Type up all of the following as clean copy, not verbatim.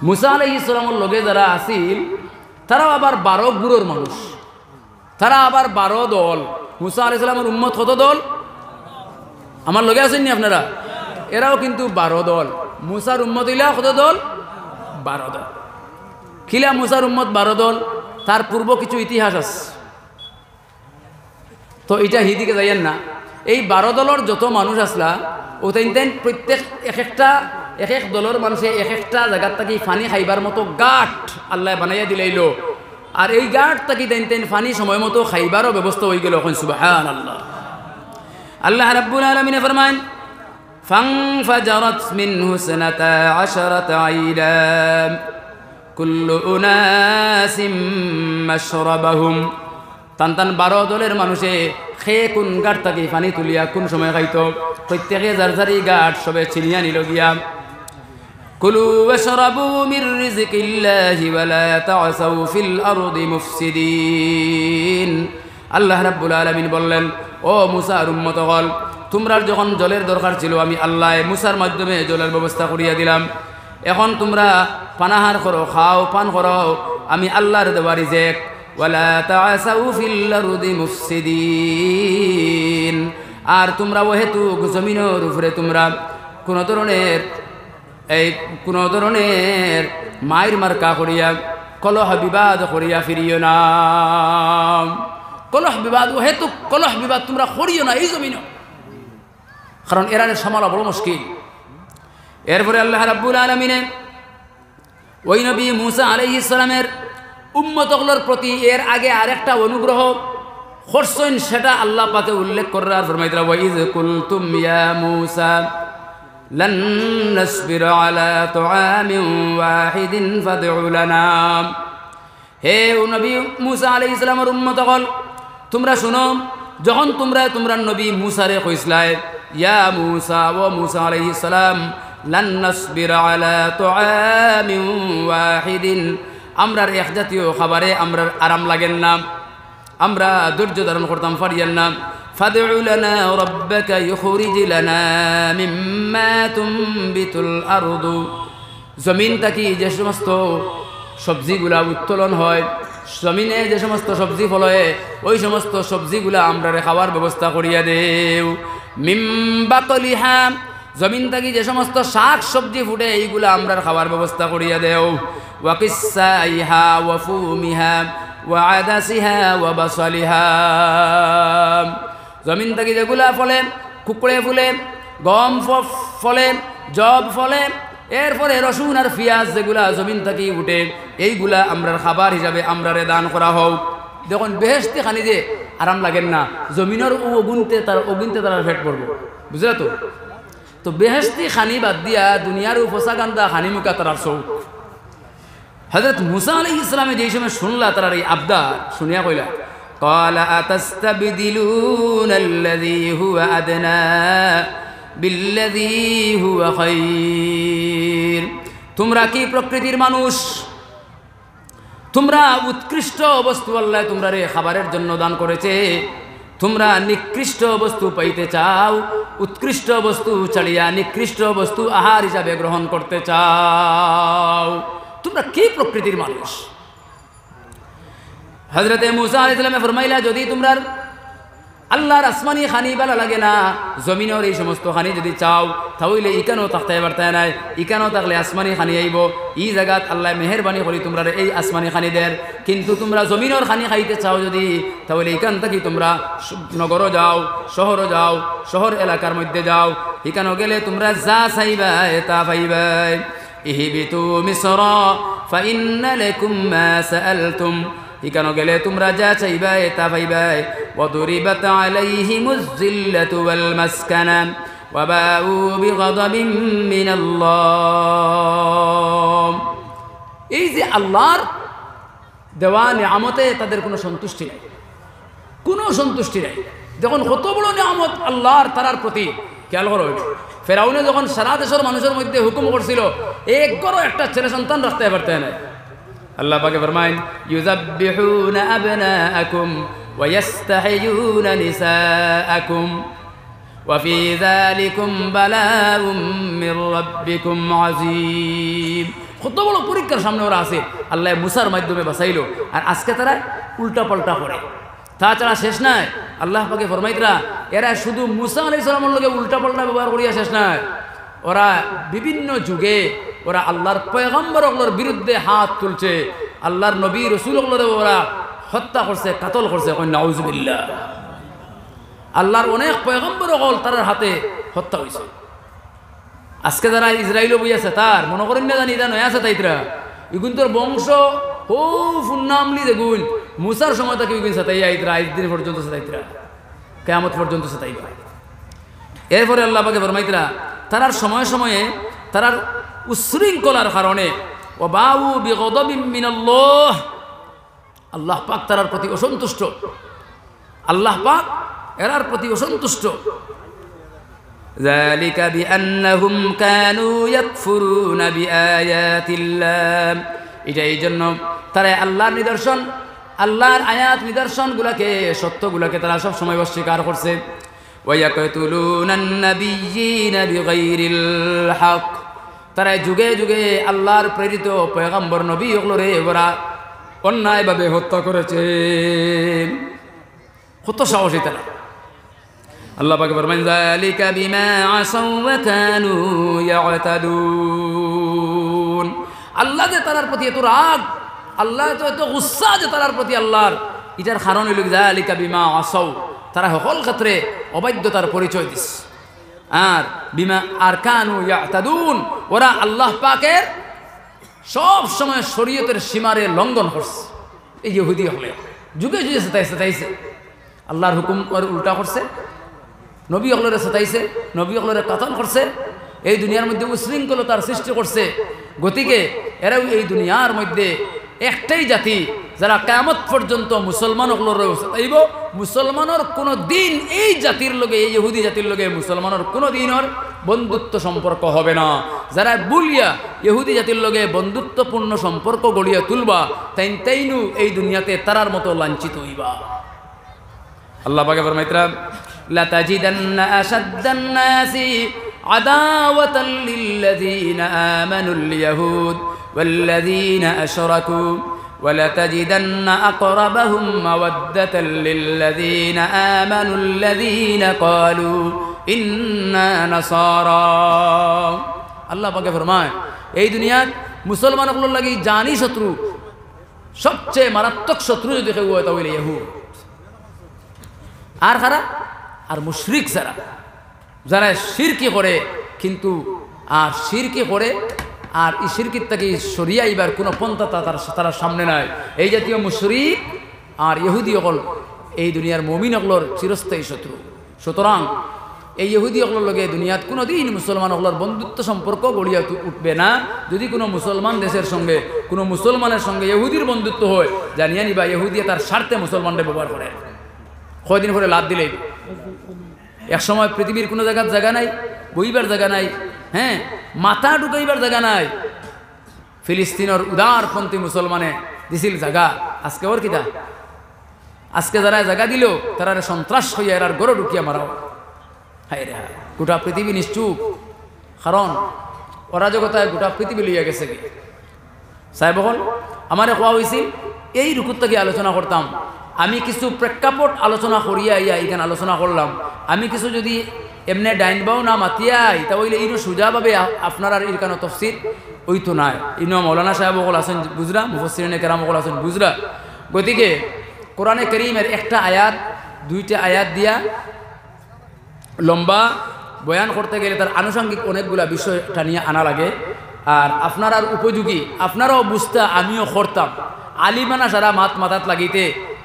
মুসা আলাইহিস সালামের লগে যারা আছিল তারাও আবার 12 গুরুর মানুষ, তারা আবার 12 দল। মুসা আলাইহিস সালামের উম্মত কত দল? আমার লগে আছেন নি আপনারা? এরাও কিন্তু 12 দল। মুসার উম্মত হইলা কত দল? 12 দল। খিলা মুসার উম্মত 12 দল, তার পূর্ব কিছু ইতিহাস আছে, তো এটা হিদিকে যাইয়েন না। এই 12 দলের যত মানুষ আসলা ওতেন প্রত্যেক এক এক দলের মানুষে এক একটা জায়গার থাকি ফানি খাইবার মতো গাঁট আল্লাহ বানাইয়া দিলাইল। আর এই গাঁট থাকি তেন ফানি সময় মতো খাইবারও ব্যবস্থা হয়ে গেল। এখন সুবহানাল্লাহ। আল্লাহ রাব্বুল আলামিন ফরমান ফানফাজারাত মিনহু সানাতা আশরাতা আইলা কুল্লু উনাসিম মাশরাবাহুম। টান 12 দলের মানুষে খেয়ে কোন গাঁট থাকি পানি তুলিয়া কোন সময় খাইতো, প্রত্যেকে যার যারি গাঁট সবে চিনিয়া নিল গিয়া। কুলু ওয়াশরাবু মির রিজকিল্লাহি ওয়ালা তা'সাউ ফিল আরদি মুফসিদিন। আল্লাহ রাব্বুল আলামিন বললেন, ও মুসার উম্মত হল, তোমরা যখন জলের দরকার ছিল আমি আল্লাহ মুসার মাধ্যমে জলের ব্যবস্থা করিয়া দিলাম। এখন তোমরা পানাহার করো, খাও, পান করো, আমি আল্লাহর দেওয়া রিজেক। ওয়ালা তা'সাউ ফিল আরদি মুফসিদিন। আর তোমরা ওহেতু জমিনের উপরে তোমরা কোনো ধরনের মায়ের মার্কা করিয়া কলহ বিবাদ করিয়া ফিরিও না। কলহ বিবাদ ওহেতু কলহ বিবাদ তোমরা করিও না এই জমিন, কারণ এরানের সামালা বড় মুশকিল। এরপরে আল্লাহ রাব্বুল আলামিনে ওই নবী মুসা আলাইহিস সালামের উম্মতগুলোর প্রতি এর আগে আরেকটা অনুগ্রহ করছেন, সেটা আল্লাহ পাকে উল্লেখ করার ফরমাইতরা, ওয়াইজ কুলতুম ইয়া মুসা লান নাসবিরা আলা তুআমিন ওয়াহিদিন ফাদউ লানা। হে নবী মুসা আলাইহিস সালামের উম্মতগণ, তোমরা শুনো, যখন তোমরা নবী মুসারে কইসলাই, ইয়া মুসা, ও মুসা আলাইহিস সালাম, লান নাসবিরা আলা তুআমিন ওয়াহিদিন, আমরার এক জাতীয় খাবারে আমরার আরাম লাগেন না, আমরা ধৈর্য ধারণ করতাম পারিয়েন না। ফাদউ লানা রাব্বাকা ইখরিজ লানা মিম্মা তুনবিতুল আরদু। জমিন থেকে যে সমস্ত সবজিগুলা উত্তোলন হয়, জমিনে যে সমস্ত সবজি ফল হয়, ওই সমস্ত সবজিগুলা আমরারে খাওয়ার ব্যবস্থা করিয়া দেও। মিম বাকলিহা, জমিন থেকে যে সমস্ত শাক সবজি ফুটে এইগুলা আমরার খাওয়ার ব্যবস্থা করিয়া দেও। ওয়া কিসাইহা ওয়া ফুমিহা ওয়া আদাসিহা ওয়া বাসালিহা, জমিন থেকে যেগুলা ফলে, কুকড়ে ফুলে, গম ফলে, জব ফলে, এরপরে রসুন আর পিঁয়াজ যেগুলা জমিন থেকে উঠে, এইগুলা আমরার খাবার হিসাবে আমরারে দান করা হোক। দেখুন বেহেশতি খানি যে আরাম লাগেন না, জমিনের অগুনতে তার ফেট পড়বো, বুঝলা তো? তো বেহেশতি খানি বাদ দিয়া দুনিয়ার ফসা গান্দা খানি মুখা তার চৌক। হযরত মুসা আলাইহিস সালামে যেই সময় শুনলা তার এই আবদার শুনিয়া কইলা, ক্বালা আতাস্তাবদিলুনা আল্লাযী হুয়া আদনা বিল্লাযী হুয়া খায়র। তোমরা কি প্রকৃতির মানুষ? তোমরা উৎকৃষ্ট বস্তু আল্লাহ তোমরা রে খাবারের জন্য দান করেছে, তোমরা নিকৃষ্ট বস্তু পাইতে চাও, উৎকৃষ্ট বস্তু ছাড়িয়া নিকৃষ্ট বস্তু আহার হিসাবে গ্রহণ করতে চাও। তোমরা কি প্রকৃতির মানুষ? হযরতে মুসা আলাইহিস সালাম ফরমাইলা, যদি তোমরা আল্লাহর আসমানি খানি ভালো লাগে না, জমিনের এই সমস্ত খানি যদি চাও, তাহলে ইকানো থাকতে পারতে নাই, ইকানো থাকলে আসমানি খানি আইব। এই জায়গাত আল্লাহ মেহেরবানি করি তোমরা এই আসমানি খানি দের। কিন্তু তোমরা জমিনের খানি খাইতে চাও যদি, তাহলে ইকান থাকি তোমরা নগরও যাও, শহরও যাও, শহর এলাকার মধ্যে যাও, ইকানো গেলে তোমরা যা চাইবাই তা পাইবাই। ইহবিতু মিসরা ফাইন্না লাকুম মা সাআলতুম, ইকানো গেলে তোমরা যা চাইবাই তা পাইবাই। ওয়াদুরিবাত আলাইহিমুজ যিল্লাতু ওয়াল মাসকানা ওয়া বাউ বিগাদাবিন মিনাল্লাহ। এই যে আল্লাহর দেওয়া নিয়ামতে তাদের কোনো সন্তুষ্টি নাই, কোনো সন্তুষ্টি নাই। যখন কত বড় নিয়ামত আল্লাহর তারার প্রতি, খেয়াল করো, ফেরাউনে যখন সারা দেশের মানুষের মধ্যে হুকুম করছিল একবারও একটা ছেলে সন্তান রাখতে পারতে নাই, আল্লাহ পাকে ফরমায়েন, ইউযাব্বিহুনা আবনাআকুম ওয়া ইস্তাহয়ুনা নিসাআকুম ওয়া ফী যালিকুম বালাউম মির রাব্বিকুম আযীম। কত বড় পরীক্ষার সামনে ওরা আছে, আল্লাহ মুসার মাধ্যমে বাঁচাইলো। আর আজকে তারা উল্টা পাল্টা করে। তাছাড়া শেষ নাই, আল্লাহ পাকে ফরমাইতরা এরা শুধু মুসা আলাইহিস সালামের লগে উল্টা পাল্টা ব্যবহার করিয়া শেষ নাই, ওরা বিভিন্ন যুগে ওরা আল্লাহর পয়গম্বরগুলোর বিরুদ্ধে হাত তুলছে, আল্লাহর নবী রাসূলগুলোরে ওরা হত্যা করছে, কাতল করছে। নাউজুবিল্লাহ। আল্লাহর অনেক পয়গম্বরগুলো তার হাতে হত্যা হয়েছে। আজকে যারা ইসরায়েলও বই আছে তার মনে করেন না জানি এটা নয় আছে তাইতরা ইগুন তোর বংশ ও ফুন্নামলি দেখুন মুসার সময় তাকে ইগুন সাতাইয়া ইতরা আজ দিন পর্যন্ত সাতাইতরা কিয়ামত পর্যন্ত সাতাইবা। এরপরে আল্লাহ পাকে ফরমাইতরা তারার সময়ে সময়ে তারার উশৃঙ্খলার কারণে ও বাউ বিগদাবিন মিনাল্লাহ, আল্লাহ পাক তারার প্রতি অসন্তুষ্ট, আল্লাহ পাক এরার প্রতি অসন্তুষ্ট। ذلك بأنهم كانوا يكفرون بآيات الله, এটা এই জন্য তারা আল্লাহর নিদর্শন, আল্লাহর আয়াত নিদর্শনগুলোকে, সত্যগুলোকে তারা সব সময় অস্বীকার করছে। ওয়ায়াকতুলুনান নাবিয়্যিনা বিগাইরিল হক, তারা যুগে যুগে আল্লাহর প্রেরিত পয়গম্বর নবী ওগুলোরে ওরা অন্যায়ভাবে হত্যা করেছে। কত সাহসী তারা। আল্লাহ পাক ফরমান যালিকা বিমা আসাউ ওয়া কানু ইয়াতাদুন, আল্লাহ যে তার প্রতি এত রাগ, আল্লাহ তো এত গুসা যে তার প্রতি আল্লাহর, এটার কারণ হইল যালিকা বিমা আসাউ, তারা সকল ক্ষেত্রে অবাধ্যতার পরিচয় দিস। আর বিমা আর কানু ইয়াতাদুন, ওরা আল্লাহ পাকের সব সময় শরীয়তের সীমারে লঙ্ঘন করছে। এই ইহুদি হলে যুগে যুগে সেটাইছে আল্লাহর হুকুম উল্টা করছে, নবী অকলরে সতাইছে, নবী অকলরে কাতল করছে, এই দুনিয়ার মধ্যে উশৃঙ্খলতার সৃষ্টি করছে। গতিকে এরাও এই দুনিয়ার মধ্যে একটাই জাতি যারা কিয়ামত পর্যন্ত মুসলমান অকলরে সতাইব। মুসলমানের কোনো দিন এই জাতির লগে, এই ইহুদি জাতির লগে মুসলমানের কোনো দিনের বন্ধুত্ব সম্পর্ক হবে না। যারা বুলিয়া ইহুদি জাতির লগে বন্ধুত্বপূর্ণ সম্পর্ক গড়িয়া তুলবা তাইনু এই দুনিয়াতে তারার মতো লাঞ্ছিত হইবা। আল্লাহ পাকে ফরমাইতরা لتجدن أشد الناس عداوة للذين آمنوا اليهود والذين أشركوا ولتجدن أقربهم مودة للذين آمنوا الذين قالوا إنا نصارى। আল্লাহ পাকে ফরমায় এই দুনিয়াত মুসলমানগুলোর লাগি জানি শত্রু, সবচেয়ে মারাত্মক শত্রু যদি কেউ হয় তাহলে ইহুদ। আর কারা? আর মুশরিক যারা, যারা শিরকি করে, কিন্তু আর শিরকি করে আর এই শিরকির থেকে সরিয়া এবার কোনো পন্থা তারা সামনে নাই। এই জাতীয় মুশরিক আর ইহুদি অকল এই দুনিয়ার মুমিন অকলর চিরস্থায়ী শত্রু। সুতরাং এই ইহুদি অকলর লগে দুনিয়াত কোনো দিন মুসলমান অকলর বন্ধুত্ব সম্পর্ক গড়িয়া উঠবে না। যদি কোনো মুসলমান দেশের সঙ্গে কোনো মুসলমানের সঙ্গে ইহুদির বন্ধুত্ব হয়, জানিয়া নিবা ইহুদি তার স্বার্থে মুসলমানদের ব্যবহার করে। কয়দিন পরে লাভ দিলেই এক সময় পৃথিবীর কোনো জায়গার জায়গা নাই, বইবার জায়গা নাই, হ্যাঁ মাথা ঢুকাইবার জায়গা নাই। ফিলিস্তিনের উদারপন্থী মুসলমানে দিছিল জায়গা, আজকে ওর কিতা, আজকে যারা জায়গা দিল তারা সন্ত্রাস হইয়া এর গড়ে ঢুকিয়া মারাও। হায় রে হায়, গোটা পৃথিবী নিশ্চুপ, কারণ অরাজকতায় গোটা পৃথিবী লইয়া গেছে। কি সাহেব হল আমারে কোয়া হয়েছিল এই রুকুর থেকে আলোচনা করতাম, আমি কিছু প্রেক্ষাপট আলোচনা করিয়া ইয়া এখানে আলোচনা করলাম। আমি কিছু যদি এমনি ডাইনবাও না মাতিয়াই তাহলে ইনো সোজাভাবে আপনার আর এর কেন তফসির ওই তো নাই। ইনো মৌলানা সাহেব সকল আছেন বুঝরা, মুফাসসিরিনে কেরাম সকল আছেন বুঝরা। গতিকে কোরআনে কারীমের একটা আয়াত দুইটা আয়াত দিয়া লম্বা বয়ান করতে গেলে তার আনুষঙ্গিক অনেকগুলা বিষয়টা নিয়ে আনা লাগে। আর আপনার আর উপযোগী, আপনারাও বুঝতে আমিও করতাম, আলিমানা সারা মাথাত লাগিতে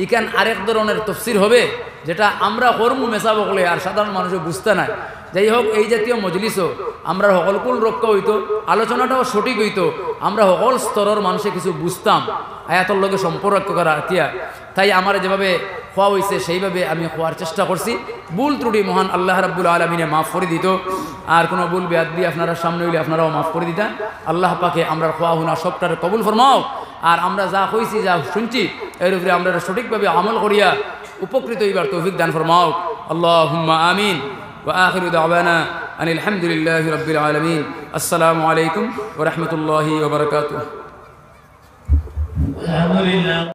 ইখান আরেক ধরনের তফসির হবে, যেটা আমরা কর্মু মেশাব বলে আর সাধারণ মানুষও বুঝতে নাই। যাই হোক, এই জাতীয় মজলিসও আমরা সকলকুল রক্ষা হইতো, আলোচনাটাও সঠিক হইতো, আমরা সকল স্তরের মানুষে কিছু বুঝতাম আয়াতর লগে সম্পর্ক করা আতিয়া। তাই আমার যেভাবে খোয়া হয়েছে সেইভাবে আমি খোয়ার চেষ্টা করছি। ভুল ত্রুটি মহান আল্লাহ রাব্বুল আলামিনে মাফ করে দিত। আর কোনো ভুল বেয়াদবি আপনারা সামনে হইলে আপনারাও মাফ করে দিতেন। আল্লাহ পাকে আমরা খোয়া হুনা সবটারে কবুল ফরমাও। আর আমরা যা কইছি যা শুনছি এর উপরে আমরা সঠিকভাবে আমল করিয়া উপকৃত হইবার তৌফিক দান ফরমাও। আল্লাহুম্মা আমিন। ওয়া আখিরু দাওয়ানা আনিল হামদুলিল্লাহি রাব্বিল আলামিন। আসসালামু আলাইকুম ওয়া রাহমাতুল্লাহি ওয়া বারাকাতুহু। আলহামদুলিল্লাহ।